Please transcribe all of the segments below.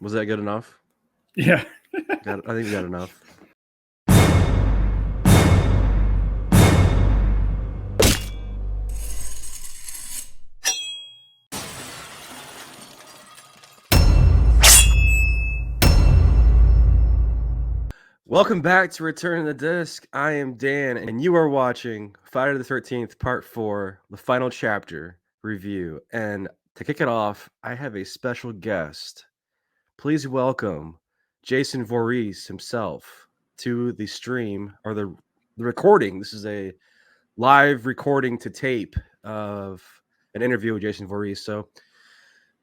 Was that good enough? Yeah. I think we got enough. Welcome back to Return to the Disc. I am Dan, and you are watching Friday the 13th, Part 4, the final chapter review. And to kick it off, I have a special guest. Please welcome Jason Voorhees himself to the stream, or the recording. This is a live recording to tape of an interview with Jason Voorhees. So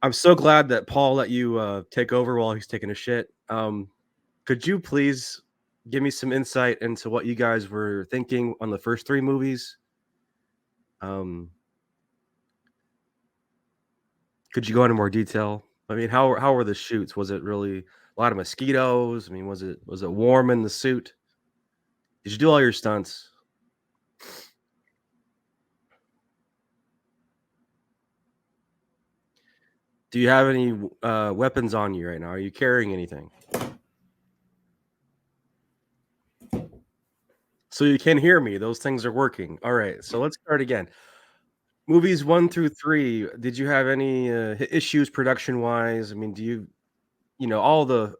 I'm so glad that Paul let you take over while he's taking a shit. Could you please give me some insight into what you guys were thinking on the first three movies? Could you go into more detail? I mean, how were the shoots? Was it really a lot of mosquitoes? I mean, was it warm in the suit? Did you do all your stunts? Do you have any weapons on you right now? Are you carrying anything? So you can hear me. Those things are working. All right. So let's start again. Movies 1 through 3. Did you have any issues production wise? I mean, do you know all the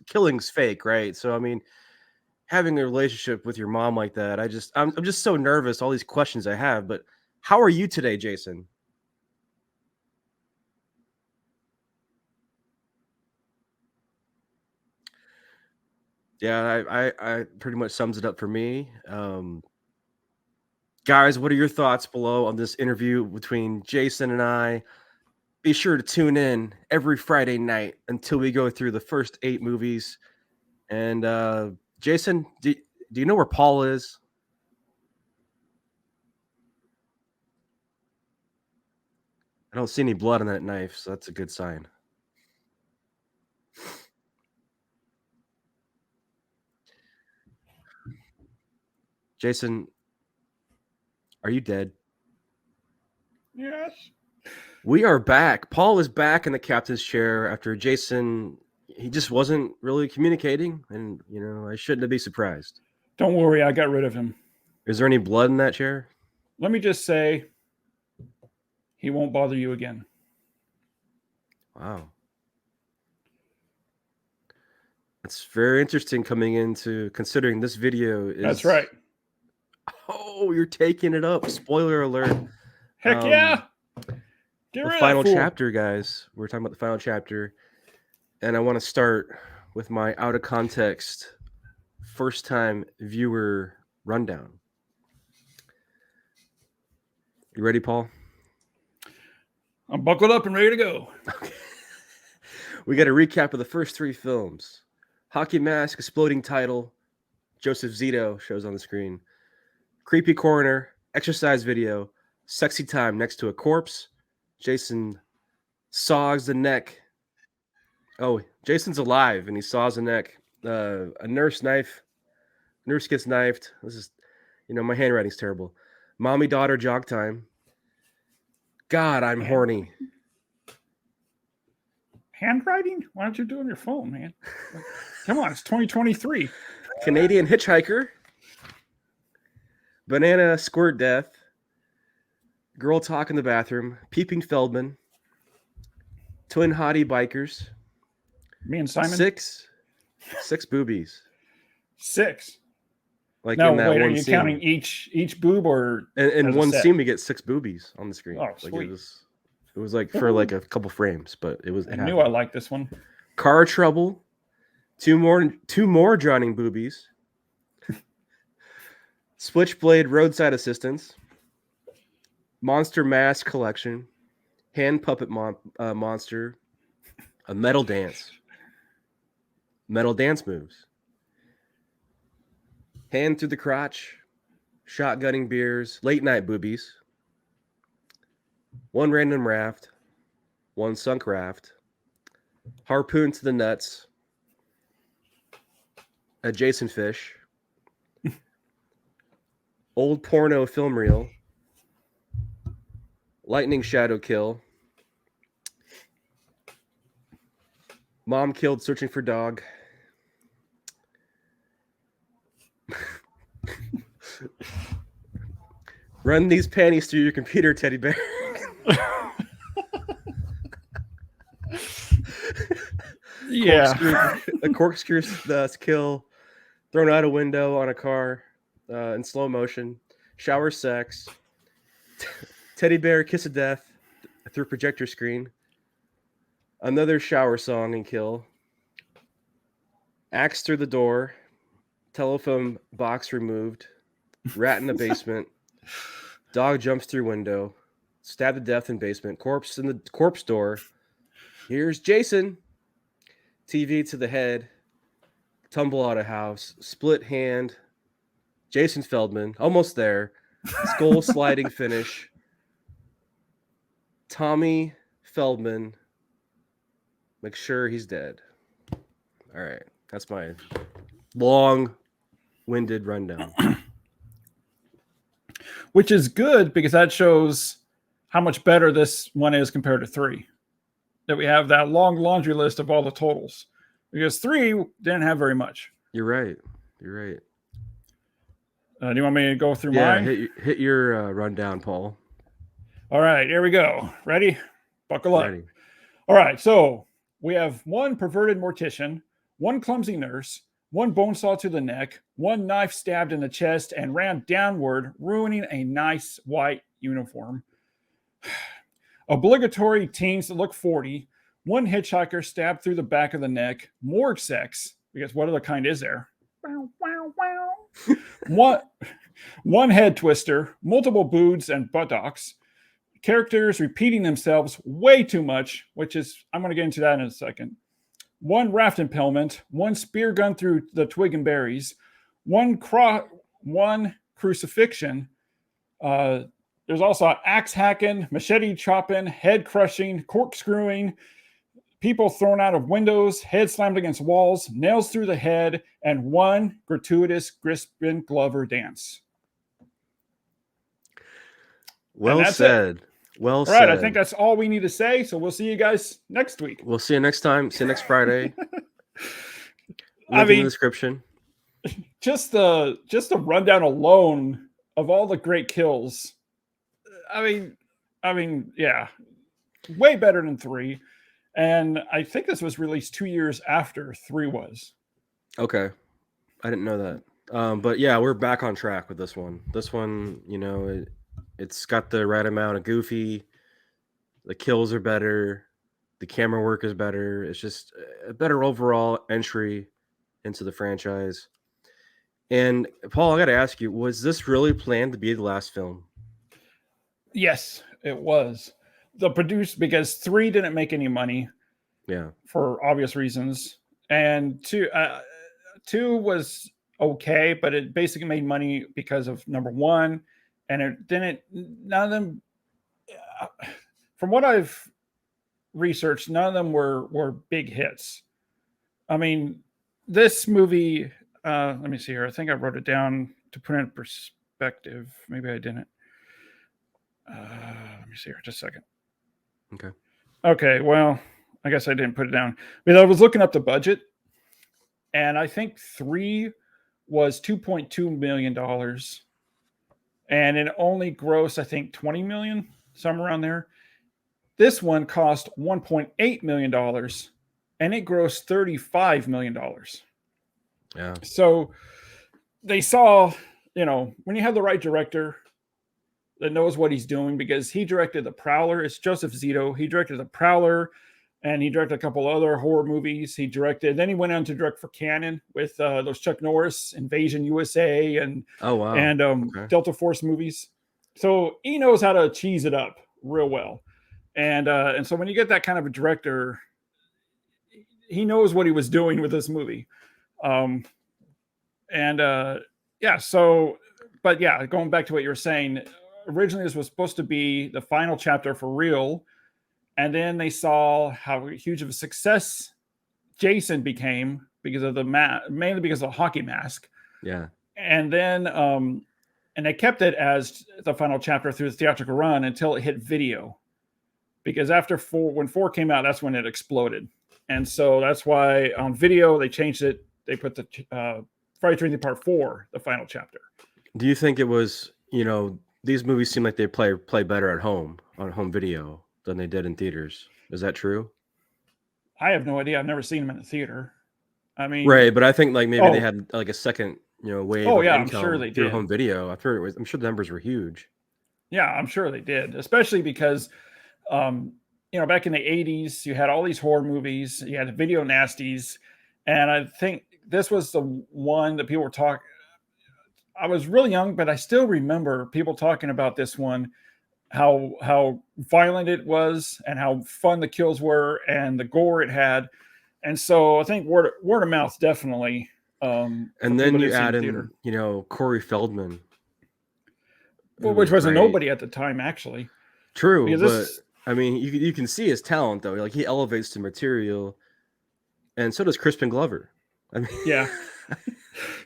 killings fake, right? So I mean, having a relationship with your mom like that, I'm just so nervous. All these questions I have, but how are you today, Jason? Yeah, I pretty much sums it up for me. Guys, what are your thoughts below on this interview between Jason and I? Be sure to tune in every Friday night until we go through the first 8 movies. And Jason, do you know where Paul is? I don't see any blood on that knife, so that's a good sign. Jason, are you dead? Yes. We are back. Paul is back in the captain's chair after Jason. He just wasn't really communicating, and I shouldn't be surprised. Don't worry, I got rid of him. Is there any blood in that chair? Let me just say, he won't bother you again. Wow. It's very interesting coming into considering this video is. That's right. Oh, you're taking it up. Spoiler alert. Heck yeah. The final chapter, guys. We're talking about the final chapter. And I want to start with my out of context first time viewer rundown. You ready, Paul? I'm buckled up and ready to go. Okay. We got a recap of the first 3 films. Hockey mask, exploding title. Joseph Zito shows on the screen. Creepy coroner, exercise video, sexy time next to a corpse. Jason saws the neck. Oh, Jason's alive and he saws the neck. A nurse gets knifed. This is, my handwriting's terrible. Mommy daughter jog time. God, I'm horny. Handwriting? Why don't you do it on your phone, man? Come on, it's 2023. Canadian hitchhiker. Banana squirt death. Girl talk in the bathroom. Peeping Feldman. Twin hottie bikers. Me and Simon? 6 boobies. 6. Like no, in that wait, one are you scene. counting each boob or in one scene we get 6 boobies on the screen. Oh, sweet. It was like for like a couple frames, but it was. I knew I liked this one. Car trouble. 2 more drowning boobies. Switchblade roadside assistance. Monster mask collection. Hand puppet monster. A metal dance. Metal dance moves. Hand through the crotch. Shotgunning beers. Late night boobies. 1 random raft. 1 sunk raft. Harpoon to the nuts. A Jason fish. Old porno film reel. Lightning shadow kill. Mom killed searching for dog. Run these panties through your computer, teddy bear. Yeah. A corkscrew kill, thrown out a window on a car in slow motion, shower sex, teddy bear kiss of death through projector screen, another shower song and kill, axe through the door, telephone box removed, rat in the basement, dog jumps through window, stabbed to death in basement, corpse in the corpse door. Here's Jason. TV to the head, tumble out of house, split hand, Jason Feldman, almost there, skull sliding finish, Tommy Feldman, make sure he's dead. All right, that's my long-winded rundown. Which is good because that shows how much better this one is compared to 3. That we have that long laundry list of all the totals. Because 3 didn't have very much. You're right. You're right. Do you want me to go through Yeah, mine? hit your rundown, Paul. All right, here we go. Ready? Buckle up. Ready. All right, so we have 1 perverted mortician, 1 clumsy nurse, 1 bone saw to the neck, 1 knife stabbed in the chest and ran downward, ruining a nice white uniform. Obligatory teens that look 40, 1 hitchhiker stabbed through the back of the neck, morgue sex, because what other kind is there? one head twister, multiple boobs and buttocks, characters repeating themselves way too much, which is, I'm going to get into that in a second. 1 raft impalement, 1 spear gun through the twig and berries, 1 crucifixion. There's also axe hacking, machete chopping, head crushing, corkscrewing, people thrown out of windows, head slammed against walls, nails through the head, and 1 gratuitous Crispin Glover dance. Well said. Well said. All right, I think that's all we need to say. So we'll see you guys next week. We'll see you next time. See you next Friday. In the description. Just the rundown alone of all the great kills. I mean, yeah, way better than 3. And I think this was released 2 years after 3 was. Okay. I didn't know that. But yeah, we're back on track with this one. This one, it's got the right amount of goofy. The kills are better. The camera work is better. It's just a better overall entry into the franchise. And Paul, I got to ask you, was this really planned to be the last film? Yes, it was. Because 3 didn't make any money. Yeah. For obvious reasons. And 2 was okay, but it basically made money because of number 1. And it didn't, none of them, from what I've researched, none of them were big hits. I mean, this movie, let me see here. I think I wrote it down to put it in perspective. Maybe I didn't. Let me see here, just a second. Okay, well, I guess I didn't put it down. But I was looking up the budget, and I think 3 was $2.2 million. And it only grossed, I think, $20 million, somewhere around there. This one cost $1.8 million, and it grossed $35 million. Yeah. So they saw, when you have the right director that knows what he's doing, because he directed The Prowler. It's Joseph Zito. He directed The Prowler, and he directed a couple other horror movies. Then he went on to direct for Canon with those Chuck Norris, Invasion USA, and Delta Force movies. So he knows how to cheese it up real well. And so when you get that kind of a director, he knows what he was doing with this movie. Going back to what you were saying, originally this was supposed to be the final chapter for real, and then they saw how huge of a success Jason became because of mainly because of the hockey mask. Yeah. And then and they kept it as the final chapter through the theatrical run until it hit video. Because after 4, when 4 came out, that's when it exploded. And so that's why on video they changed it. They put the Friday 13th Part 4, the final chapter. Do you think it was, these movies seem like they play better at home on home video than they did in theaters? Is that true? I have no idea. I've never seen them in the theater. I mean, Right, but I think like maybe they oh, had like a second, wave oh of yeah, I'm sure income they through did. home video. I'm sure the numbers were huge. Yeah, I'm sure they did, especially because, um, back in the 80s, you had all these horror movies, you had the video nasties, and I think this was the one that people were talking. I was really young, but I still remember people talking about this one, how violent it was, and how fun the kills were, and the gore it had, and so I think word of mouth definitely for And people then that you have seen add the in, theater, Corey Feldman, who which was was a great. nobody at the time actually, True, because but this, I mean, you can see his talent though. Like he elevates the material, and so does Crispin Glover. I mean, yeah,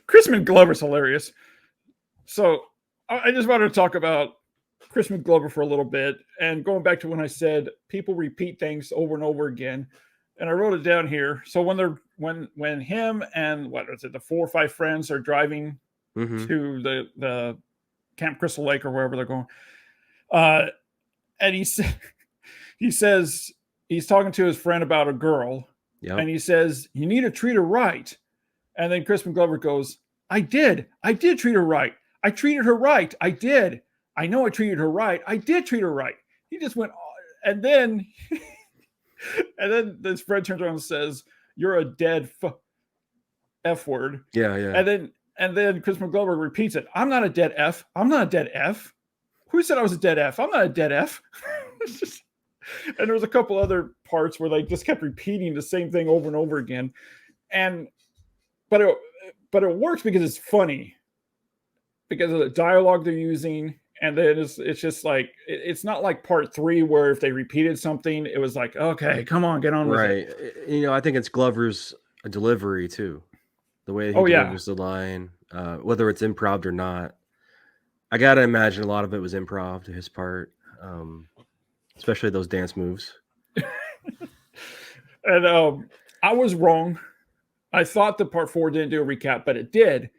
Crispin Glover's hilarious. So I just wanted to talk about Crispin Glover for a little bit, and going back to when I said people repeat things over and over again, and I wrote it down here. So when him and what was it, the 4 or 5 friends are driving hmm to the Camp Crystal Lake or wherever they're going, uh, and he says he's talking to his friend about a girl, yep. and he says you need to treat her right, and then Crispin Glover goes, I did treat her right. I treated her right. I did. I know I treated her right. I did treat her right. He just went, and then, and then this friend turns around and says, "You're a dead f word." Yeah, yeah. And then Crispin Glover repeats it. I'm not a dead f. I'm not a dead f. Who said I was a dead f? I'm not a dead f. And there was a couple other parts where they just kept repeating the same thing over and over again, and but it works because it's funny, because of the dialogue they're using, and then it's just like it's not like part 3 where if they repeated something it was like, okay, come on, get on with it. Right. I think it's Glover's delivery too. The way he Oh yeah. delivers the line, whether it's improv or not. I gotta imagine a lot of it was improv to his part, especially those dance moves. And I was wrong. I thought the part 4 didn't do a recap, but it did.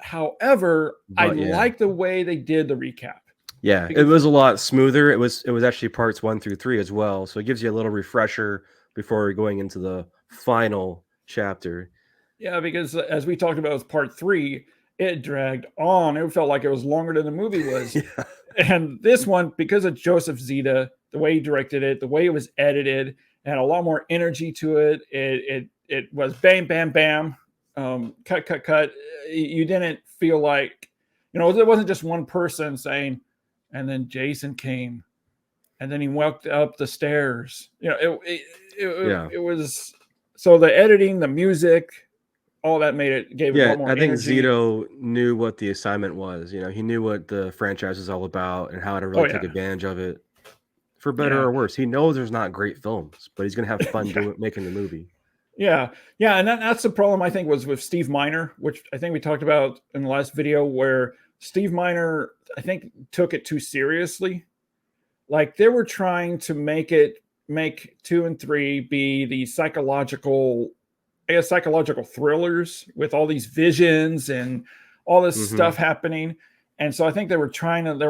However, I But yeah, like the way they did the recap, yeah, it because was a lot smoother. It was actually parts 1 through 3 as well, so it gives you a little refresher before going into the final chapter. yeah, because as we talked about with part 3, it dragged on. It felt like it was longer than the movie was. Yeah, And this one, because of Joseph Zeta, the way he directed it, the way it was edited, had a lot more energy to it. It was bam, bam, bam, cut, cut, cut. You didn't feel like, it wasn't just one person saying, and then Jason came, and then he walked up the stairs. yeah. It was, so the editing, the music, all that gave it a Yeah, lot more I think energy. Zito knew what the assignment was. He knew what the franchise is all about and how to Oh really take yeah, advantage of it, for better yeah. or worse. He knows there's not great films, but he's gonna have fun Yeah. doing making the movie. Yeah, yeah, and that's the problem I think was with Steve Miner, which I think we talked about in the last video, where Steve Miner I think took it too seriously. Like they were trying to make 2 and 3 be the psychological thrillers with all these visions and all this hmm stuff happening. And so I think they were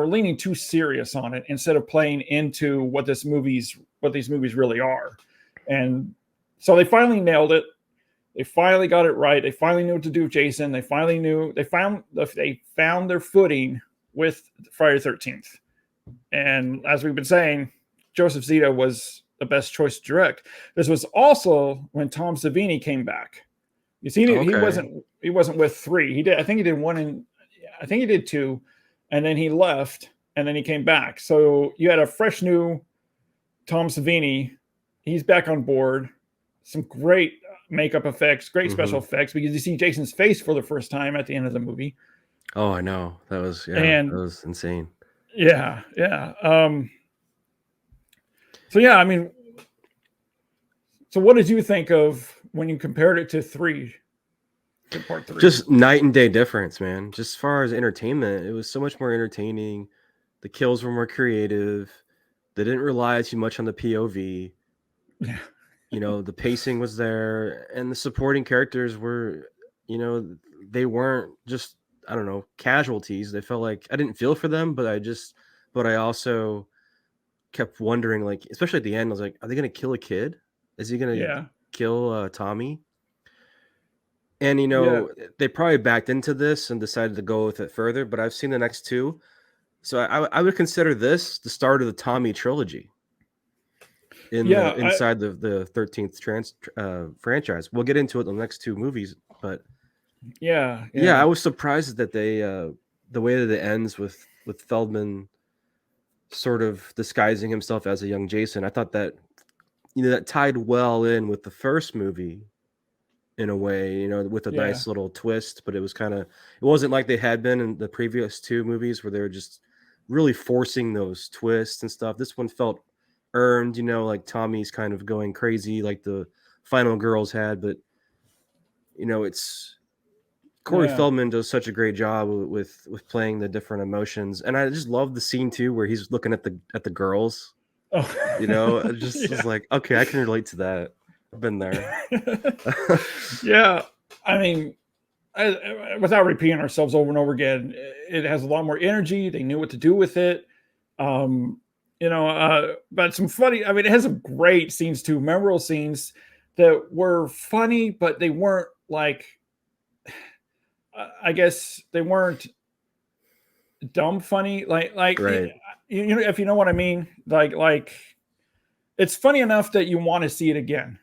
leaning too serious on it instead of playing into what these movies really are. And so they finally nailed it. They finally got it right. They finally knew what to do with Jason. They found their footing with Friday the 13th. And as we've been saying, Joseph Zito was the best choice to direct. This was also when Tom Savini came back. You see, Okay. he wasn't with 3. He did. I think he did 1, and I think he did 2, and then he left, and then he came back. So you had a fresh new Tom Savini. He's back on board. Some great makeup effects, great special hmm effects, because you see Jason's face for the first time at the end of the movie. Oh, I know. That And was insane. yeah, yeah. So yeah, I mean, so what did you think of when you compared it to part 3? Just night and day difference, man. Just as far as entertainment, it was so much more entertaining. The kills were more creative. They didn't rely too much on the POV. Yeah. The pacing was there, and the supporting characters were, you know, they weren't just, I don't know, casualties. They felt like I didn't feel for them, but I also kept wondering, like, especially at the end, I was like, are they gonna kill a kid? Is he gonna Yeah. kill Tommy? And Yeah. they probably backed into this and decided to go with it further. But I've seen the next two, so I would consider this the start of the Tommy trilogy in the Yeah. inside the 13th franchise. We'll get into it in the next two movies, but Yeah. yeah, Yeah. I was surprised that they the way that it ends with Feldman sort of disguising himself as a young Jason. I thought that that tied well in with the first movie in a way, with a Yeah. nice little twist, but it wasn't like they had been in the previous two movies where they were just really forcing those twists and stuff. This one felt earned, like Tommy's kind of going crazy like the final girls had, but it's Corey Yeah. Feldman does such a great job with playing the different emotions. And I just love the scene too where he's looking at the girls. I Oh. just was Yeah. like, okay, I can relate to that. I've been there. Yeah. I mean, without repeating ourselves over and over again, it has a lot more energy. They knew what to do with it. Um, but some funny. I mean, it has some great scenes too, memorable scenes that were funny, but they weren't like. I guess they weren't dumb funny. Right. If you know what I mean. Like it's funny enough that you want to see it again.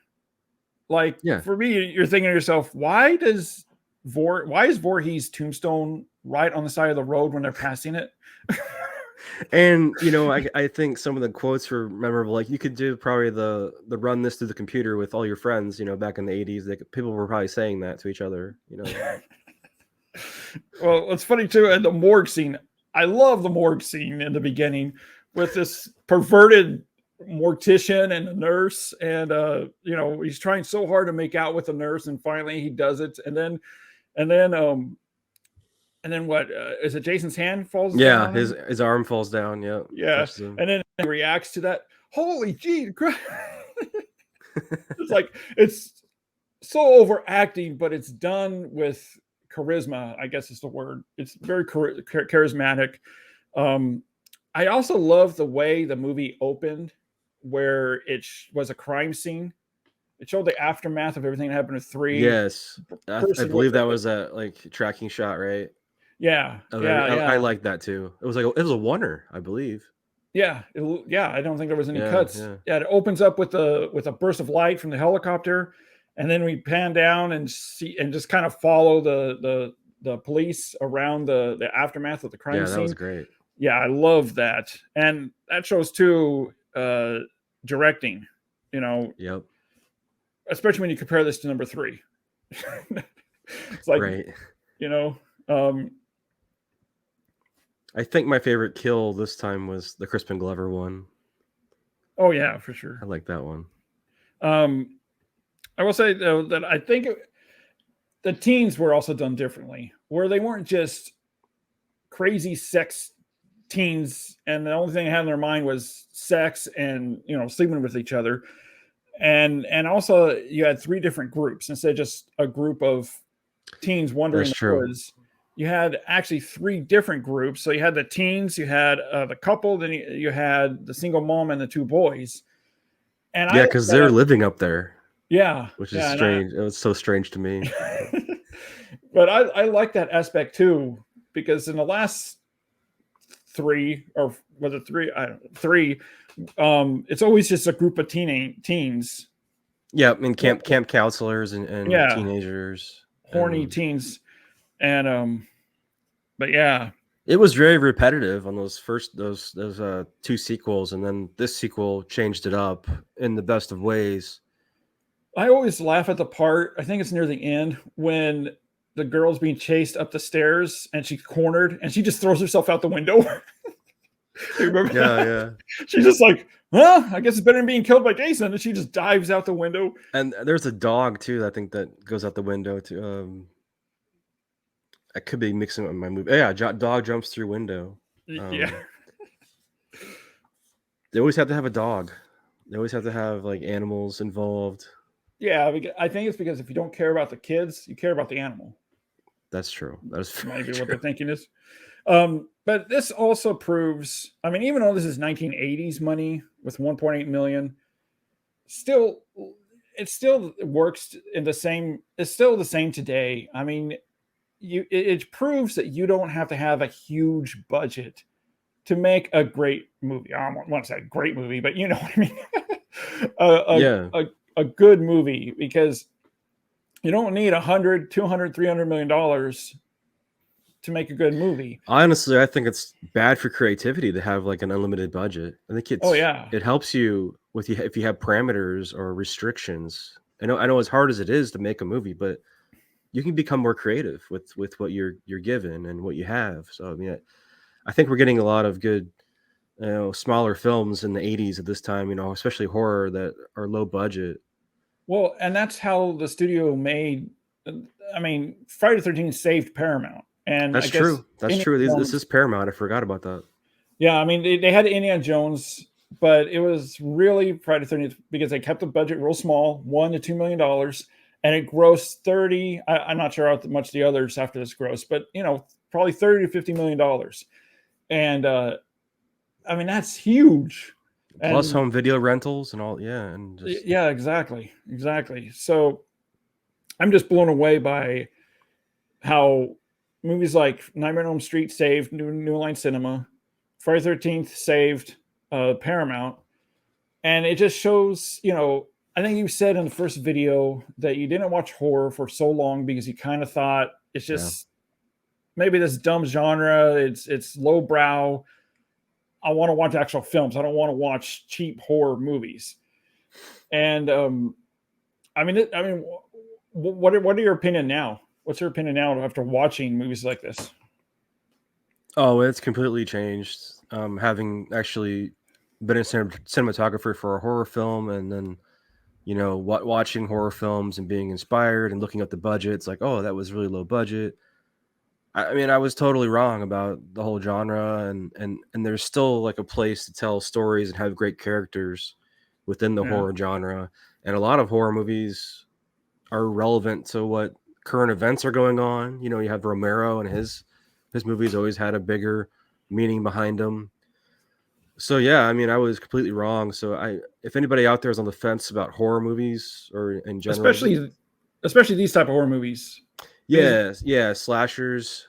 Like Yeah. for me, you're thinking to yourself, why is Voorhees' tombstone right on the side of the road when they're passing it? And I think some of the quotes were memorable. Like you could do probably the run this through the computer with all your friends. Back in the '80s, people were probably saying that to each other. Well, it's funny too. And the morgue scene, I love the morgue scene in the beginning with this perverted mortician and the nurse, and he's trying so hard to make out with the nurse, and finally he does it, and then what is it? Jason's hand falls down Yeah, on him. his arm falls down. Yeah, Yeah, touches him. and then he reacts to that. Holy gee, it's like it's so overacting, but it's done with charisma. I guess is the word. It's very charismatic. Um, I also love the way the movie opened, where it was a crime scene. It showed the aftermath of everything that happened to three. Yes, I Person was believe that was a like tracking shot, right? yeah, Of every, yeah, I yeah. like that too. It was a oneer, I believe. Yeah, yeah. I don't think there was any Yeah, cuts. yeah, Yeah, it opens up with a burst of light from the helicopter, and then we pan down and see and just kind of follow the police around the aftermath of the crime yeah. That was scene. great. Yeah, I love that, and that shows too directing. You know, Yep. especially when you compare this to number three. It's like Right. you know, um, I think my favorite kill this time was the Crispin Glover one. oh yeah, for sure. I like that one. Um, I will say though that I think the teens were also done differently, where they weren't just crazy sex teens, and the only thing they had in their mind was sex and sleeping with each other. And also you had three different groups instead of just a group of teens wandering That's the true. woods. You had actually three different groups. So you had the teens, you had the couple, then you had the single mom and the two boys. And I Yeah, like because they're that. living up there, Yeah, which is yeah, strange. It was so strange to me. but I like that aspect too, because in the last three, or was it three? I don't know, three. It's always just a group of teens. Yeah, and camp counselors and Yeah, teenagers, horny and teens, and but yeah, it was very repetitive on those two sequels, and then this sequel changed it up in the best of ways. I always laugh at the part. I think it's near the end when the girl's being chased up the stairs and she's cornered and she just throws herself out the window. You remember Yeah, that? yeah. She's just like, well, I guess it's better than being killed by Jason. And she just dives out the window. And there's a dog too. I think that goes out the window too. I could be mixing up my movie. Yeah, dog jumps through window. Yeah. They always have to have a dog. They always have to have like animals involved. Yeah, I think it's because if you don't care about the kids, you care about the animal. That's true. That's very Maybe what true. they're thinking is. But this also proves, I mean, even though this is 1980s money with 1.8 million, still, it still works in the same. It's still the same today. I mean, it proves that you don't have to have a huge budget to make a great movie. I don't want to say a great movie, but you know what I mean. a, Yeah. a good movie, because you don't need 100, 200, 300 million dollars to make a good movie. Honestly, I think it's bad for creativity to have like an unlimited budget. I think Oh yeah. it helps you with you if you have parameters or restrictions. I know as hard as it is to make a movie, but you can become more creative with what you're given and what you have. So I mean, I think we're getting a lot of good, smaller films in the 80s at this time, especially horror that are low budget. Well, and that's how the studio made. I mean, Friday the 13th saved Paramount, and I That's guess true. That's Indiana true. This Jones. is Paramount. I forgot about that. Yeah, I mean they had Indiana Jones, but it was really Friday the 13th because they kept the budget real small, $1 to $2 million, and it grossed 30. I'm not sure how much the others after this gross, but probably 30 to $50 million, and I mean that's huge. Plus And home video rentals and all. Yeah, and just yeah, exactly, exactly. So I'm just blown away by how movies like Nightmare on Elm Street saved New Line Cinema, Friday the 13th saved Paramount, and it just shows. I think you said in the first video that you didn't watch horror for so long because you kind of thought it's yeah. just maybe this dumb genre. It's lowbrow. I want to watch actual films. I don't want to watch cheap horror movies. And what are your opinion now? What's your opinion now after watching movies like this? Oh, it's completely changed. Having actually been a cinematographer for a horror film, and then watching horror films and being inspired and looking at the budget, it's like, oh, that was really low budget. I mean, I was totally wrong about the whole genre, and there's still like a place to tell stories and have great characters within the Yeah. horror genre. And a lot of horror movies are relevant to what current events are going on. You have Romero and his movies always had a bigger meaning behind them. So yeah, I mean, I was completely wrong. So if anybody out there is on the fence about horror movies or in general, just especially these type of horror movies, because yeah, slashers.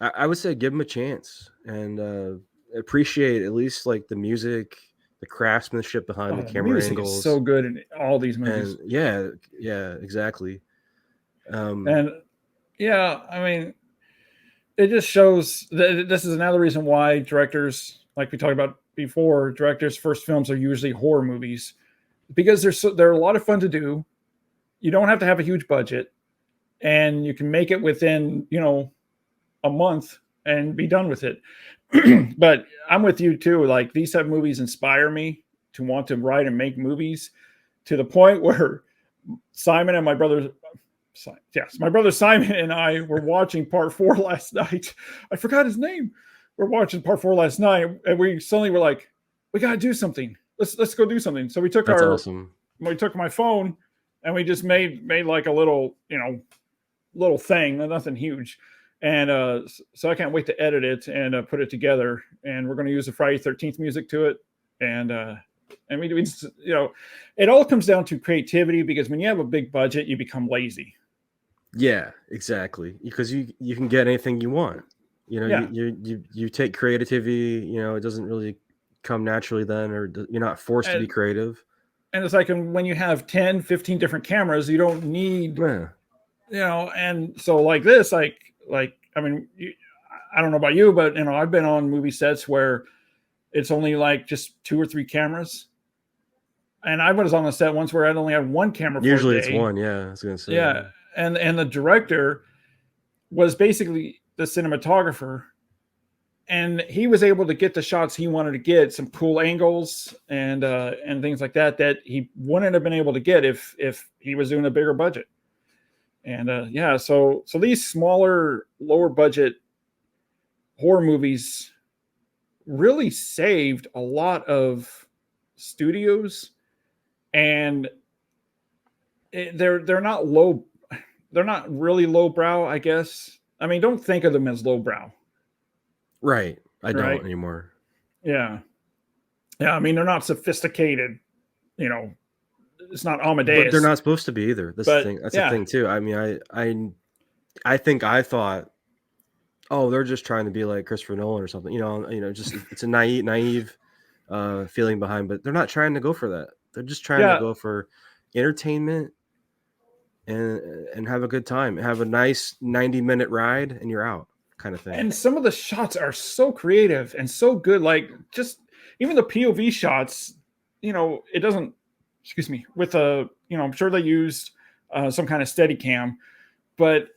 I would say give them a chance and appreciate at least like the music, the craftsmanship behind the the camera music is so angles, good in all these movies. and yeah, exactly. Um, And yeah, I mean, it just shows that this is another reason why directors, like we talked about before, directors' first films are usually horror movies because they're a lot of fun to do. You don't have to have a huge budget, and you can make it within a month and be done with it. But I'm with you too. Like these type of movies inspire me to want to write and make movies to the point where Simon and my brother, yes, my brother Simon and I were watching part four last night. I forgot his name. We're watching part four last night, and we suddenly were like, we gotta do something. Let's go do something. So that's awesome. we took my phone and we just made like a little thing, nothing huge. And so I can't wait to edit it and put it together. And we're going to use the Friday 13th music to it. And we it all comes down to creativity, because when you have a big budget, you become lazy. Yeah, exactly. Because you can get anything you want. Yeah. You take creativity. It doesn't really come naturally then, or you're not forced to be And, creative. and it's like when you have 10, 15 different cameras, you don't need, Yeah. and so like this, I mean, I don't know about you, but I've been on movie sets where it's only like just two or three cameras. And I was on a set once where I'd only had one camera for a Usually it's day. one. Yeah, I was gonna say. Yeah. And the director was basically the cinematographer, and he was able to get the shots he wanted to get, some cool angles and things like that he wouldn't have been able to get if he was doing a bigger budget. And yeah, so these smaller, lower budget horror movies really saved a lot of studios, and they're not low, they're not really lowbrow, I guess. I mean, don't think of them as lowbrow, Right. I don't right? anymore. Yeah, yeah. I mean, they're not sophisticated. You know, it's not But they're Amadeus, not supposed to be either. That's the but thing. That's the yeah, thing too. I mean, I think I thought, oh, they're just trying to be like Christopher Nolan or something. Just it's a naive feeling behind, but they're not trying to go for that. They're just trying to yeah. go for entertainment and have a good time. Have a nice 90-minute ride and you're out kind of thing. And some of the shots are so creative and so good. Like just even the POV shots, it doesn't. Excuse me. With I'm sure they used some kind of steady cam, but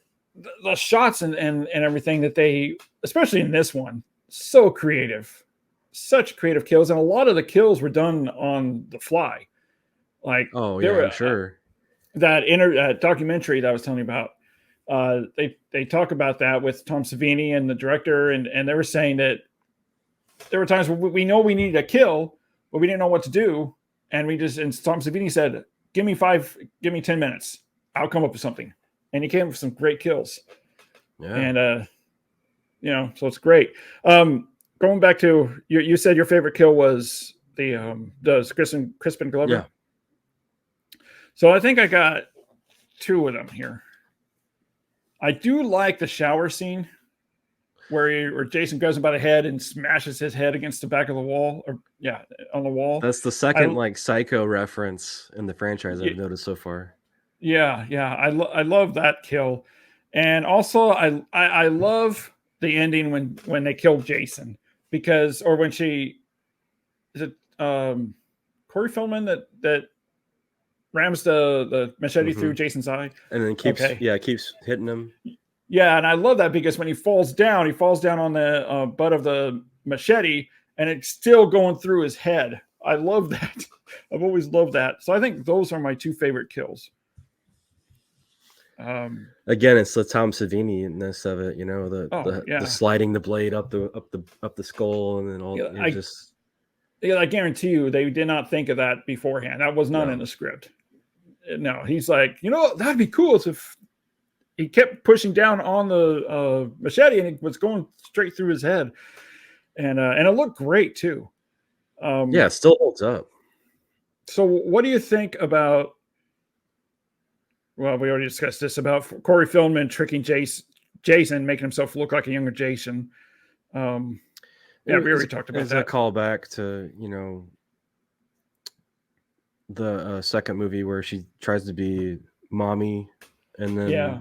the shots and everything that they, especially in this one, so creative, such creative kills, and a lot of the kills were done on the fly. Like Oh there yeah, were I'm sure. that documentary that I was telling you about. They talk about that with Tom Savini and the director, and they were saying that there were times where we know we needed a kill, but we didn't know what to do, and Tom Savini said, give me 10 minutes, I'll come up with something," and he came up with some great kills. Yeah. And so it's great. Going back to you said your favorite kill was the Crispin Glover. Yeah. So I think I got two of them here. I do like the shower scene where Jason grabs him by the head and smashes his head against the back of the wall, on the wall. That's the second I like Psycho reference in the franchise I've noticed so far. yeah. I love that kill, and also I love the ending when they kill Jason, because, or when she, is it Corey Feldman that rams the machete through Jason's eye. And then Okay. keeps hitting him. Yeah, and I love that because when he falls down on the butt of the machete, and it's still going through his head. I love that. I've always loved that. So I think those are my two favorite kills. Again, it's the Tom Savini-ness of it, Oh the yeah, sliding the blade up the skull, and then all yeah. just I guarantee you they did not think of that beforehand. That was not in no. the script. No, he's like, that'd be cool if he kept pushing down on the machete and it was going straight through his head, and it looked great too. Yeah, it still holds up. So, what do you think about? Well, we already discussed this about Corey Feldman tricking Jason, making himself look like a younger Jason. Yeah, we already talked about It's a that. callback to the second movie where she tries to be mommy, and then Yeah,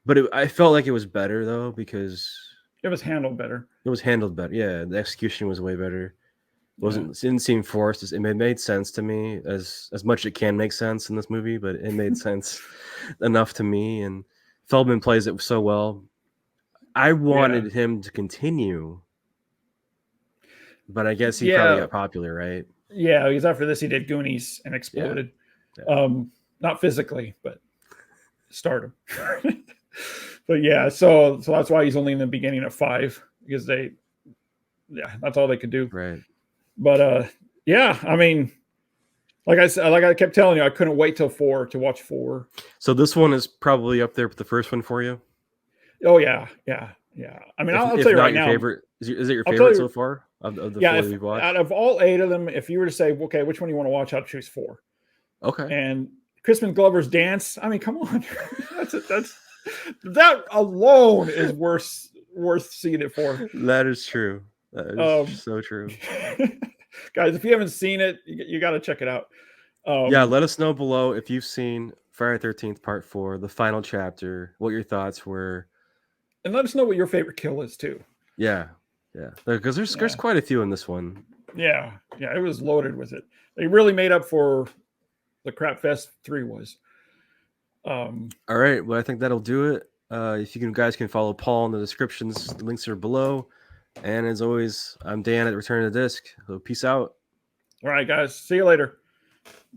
but I felt like it was better though because it was handled better. it was handled better. Yeah, the execution was way better. Yeah. It didn't seem forced. It made sense to me as much it can make sense in this movie, but it made sense enough to me. And Feldman plays it so well. I wanted him to continue, but I guess he probably Yeah, got popular, right? yeah. Because after this, he did Goonies and Yeah. exploded. Yeah. Not physically, but stardom. But yeah, so that's why he's only in the beginning of 5, because that's all they could do. Right. But yeah, I mean, like I said, like I kept telling you, I couldn't wait till 4 to watch 4. So this one is probably up there with the first one for you. Oh yeah. I mean, I'll If tell you not right your now. favorite, is it your I'll tell favorite you, so far of the yeah. 4 that you've watched? Out of all 8 of them, if you were to say, okay, which one do you want to watch, I'd choose 4. Okay. And Crispin Glover's dance. I mean, come on, that alone is worth seeing it for. That is true. That is so true. Guys, if you haven't seen it, you got to check it out. Yeah, let us know below if you've seen Friday the 13th Part 4, the final chapter, what your thoughts were. And let us know what your favorite kill is too. Yeah. Because there's quite a few in this one. Yeah, it was loaded with it. They really made up for the Crap Fest 3 was. All right, well, I think that'll do it. If you guys can follow Paul in the descriptions, the links are below. And as always, I'm Dan at Return of the Disc. So peace out. All right, guys. See you later.